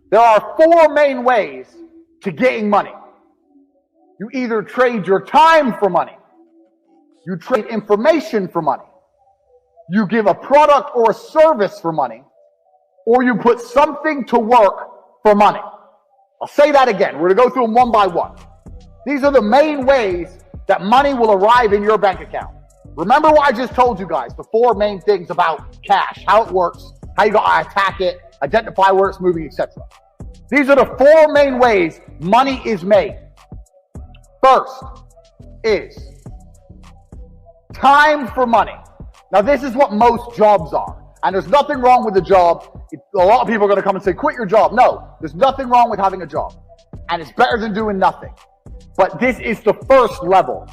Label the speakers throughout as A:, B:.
A: There are four main ways to getting money. You either trade your time for money, you trade information for money, you give a product or a service for money, or you put something to work for money. I'll say that again. We're going to go through them one by one. These are the main ways that money will arrive in your bank account. Remember what I just told you guys, the four main things about cash, how it works, how you got to attack it, identify where it's moving, etc. These are the four main ways money is made. First is time for money. Now, this is what most jobs are. And there's nothing wrong with the job. A lot of people are going to come and say, quit your job. No, there's nothing wrong with having a job. And it's better than doing nothing. But this is the first level.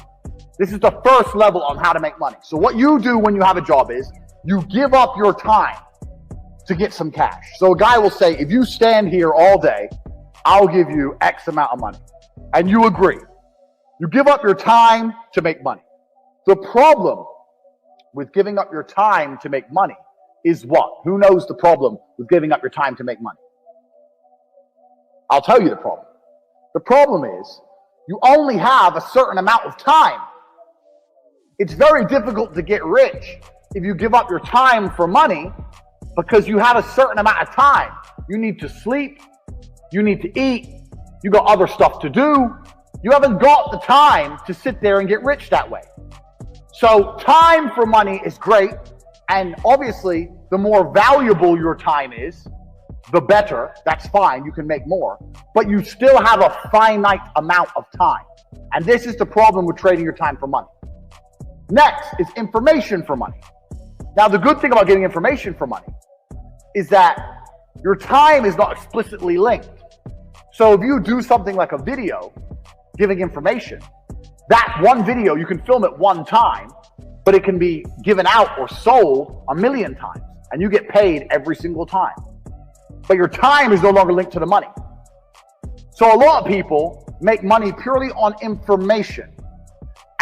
A: This is the first level on how to make money. So what you do when you have a job is you give up your time to get some cash. So a guy will say, if you stand here all day, I'll give you X amount of money. And you agree. You give up your time to make money. The problem with giving up your time to make money is what? Who knows the problem with giving up your time to make money? I'll tell you the problem. The problem is you only have a certain amount of time. It's very difficult to get rich if you give up your time for money because you have a certain amount of time. You need to sleep. You need to eat. You got other stuff to do. You haven't got the time to sit there and get rich that way. So time for money is great. And obviously, the more valuable your time is, the better. That's fine. You can make more. But you still have a finite amount of time. And this is the problem with trading your time for money. Next is information for money. Now, the good thing about getting information for money is that your time is not explicitly linked. So if you do something like a video giving information, that one video, you can film it one time, but it can be given out or sold 1,000,000 times, and you get paid every single time. But your time is no longer linked to the money. So a lot of people make money purely on information.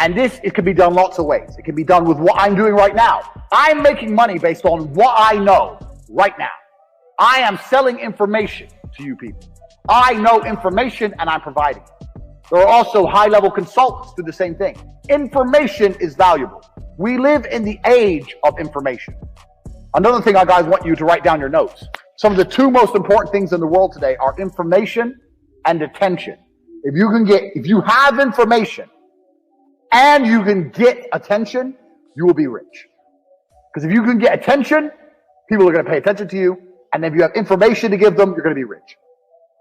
A: And it can be done lots of ways. It can be done with what I'm doing right now. I'm making money based on what I know right now. I am selling information to you people. I know information and I'm providing it. There are also high-level consultants who do the same thing. Information is valuable. We live in the age of information. Another thing I guys want you to write down your notes. Some of the two most important things in the world today are information and attention. If you have information and you can get attention, you will be rich. Because if you can get attention, people are going to pay attention to you. And if you have information to give them, you're going to be rich.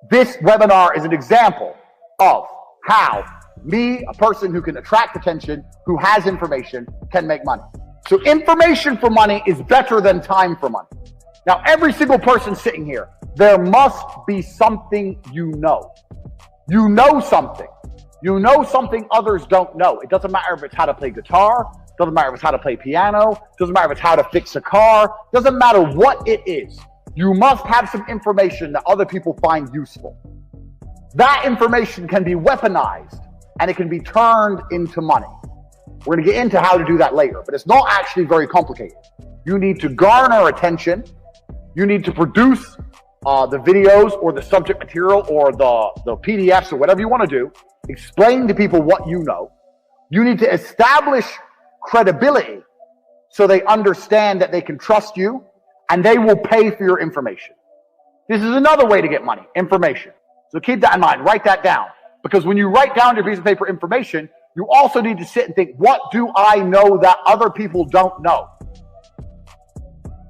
A: This webinar is an example of how me, a person who can attract attention, who has information, can make money. So information for money is better than time for money. Now, every single person sitting here, there must be something you know. You know something. You know something others don't know. It doesn't matter if it's how to play guitar. It doesn't matter if it's how to play piano. It doesn't matter if it's how to fix a car. It doesn't matter what it is. You must have some information that other people find useful. That information can be weaponized and it can be turned into money. We're going to get into how to do that later, but it's not actually very complicated. You need to garner attention. You need to produce the videos or the subject material or the PDFs or whatever you want to do. Explain to people what you know. You need to establish credibility so they understand that they can trust you and they will pay for your information. This is another way to get money, information. So keep that in mind. Write that down. Because when you write down your piece of paper information, you also need to sit and think, what do I know that other people don't know?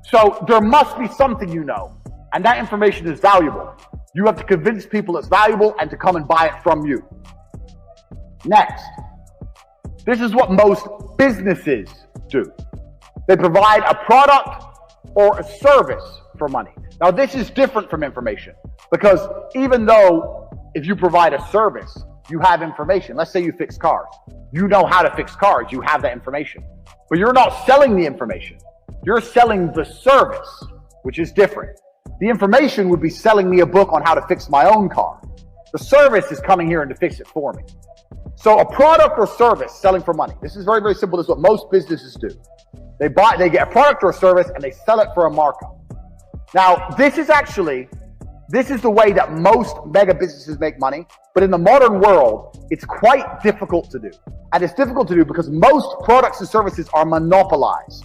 A: So there must be something you know, and that information is valuable. You have to convince people it's valuable and to come and buy it from you. Next, this is what most businesses do. They provide a product or a service for money. Now, this is different from information because even though if you provide a service, you have information. Let's say you fix cars. You know how to fix cars. You have that information. But you're not selling the information. You're selling the service, which is different. The information would be selling me a book on how to fix my own car. The service is coming here and to fix it for me. So a product or service selling for money. This is very, very simple. This is what most businesses do. They get a product or a service and they sell it for a markup. Now, this This is the way that most mega businesses make money, but in the modern world, it's quite difficult to do. And it's difficult to do because most products and services are monopolized.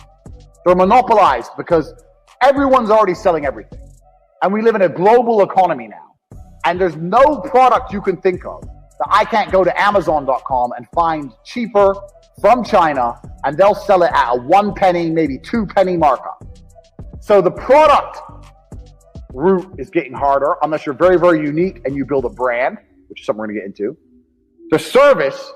A: They're monopolized because everyone's already selling everything. And we live in a global economy now. And there's no product you can think of that I can't go to Amazon.com and find cheaper from China, and they'll sell it at a 1 penny, maybe 2 penny markup. So the product route is getting harder unless you're very, very unique and you build a brand, which is something we're going to get into. The service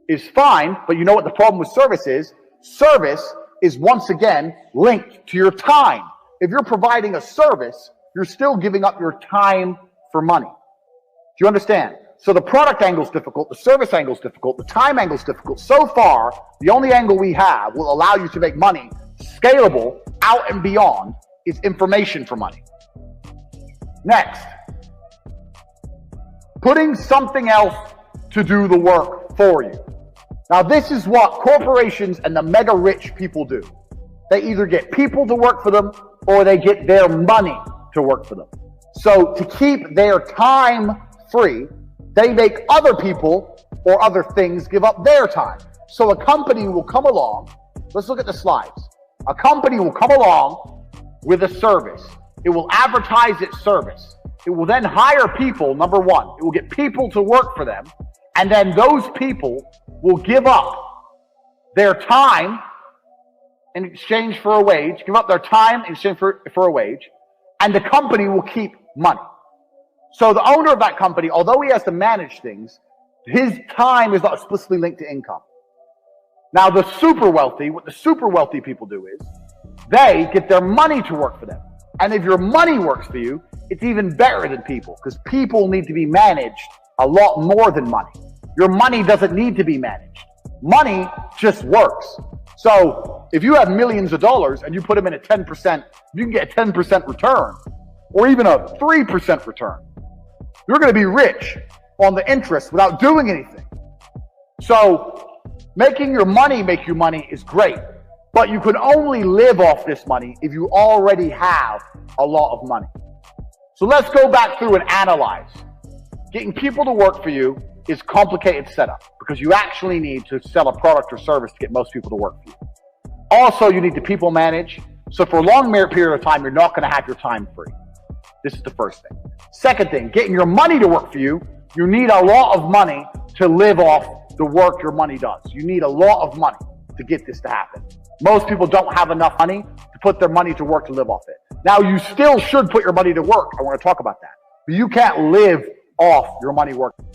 A: is fine, but you know what the problem with service is? Service is once again linked to your time. If you're providing a service, you're still giving up your time for money. Do you understand? So the product angle is difficult, the service angle is difficult, the time angle is difficult. So far, the only angle we have will allow you to make money scalable out and beyond is information for money. Next, putting something else to do the work for you. Now, this is what corporations and the mega rich people do. They either get people to work for them or they get their money to work for them. So to keep their time free, they make other people or other things give up their time. So a company will come along. Let's look at the slides. A company will come along with a service. It will advertise its service. It will then hire people, number one. It will get people to work for them. And then those people will give up their time in exchange for a wage, give up their time in exchange for a wage, and the company will keep money. So the owner of that company, although he has to manage things, his time is not explicitly linked to income. Now the super wealthy, what the super wealthy people do is, they get their money to work for them. And if your money works for you, it's even better than people, because people need to be managed a lot more than money. Your money doesn't need to be managed. Money just works. So if you have millions of dollars and you put them in a 10%, you can get a 10% return or even a 3% return. You're going to be rich on the interest without doing anything. So making your money make you money is great, but you can only live off this money if you already have a lot of money. So let's go back through and analyze. Getting people to work for you is complicated setup because you actually need to sell a product or service to get most people to work for you. Also, you need to people manage. So for a long period of time, you're not going to have your time free. This is the first thing. Second thing, getting your money to work for you, you need a lot of money to live off the work your money does. You need a lot of money to get this to happen. Most people don't have enough money to put their money to work to live off it. Now, you still should put your money to work. I want to talk about that. But you can't live off your money working.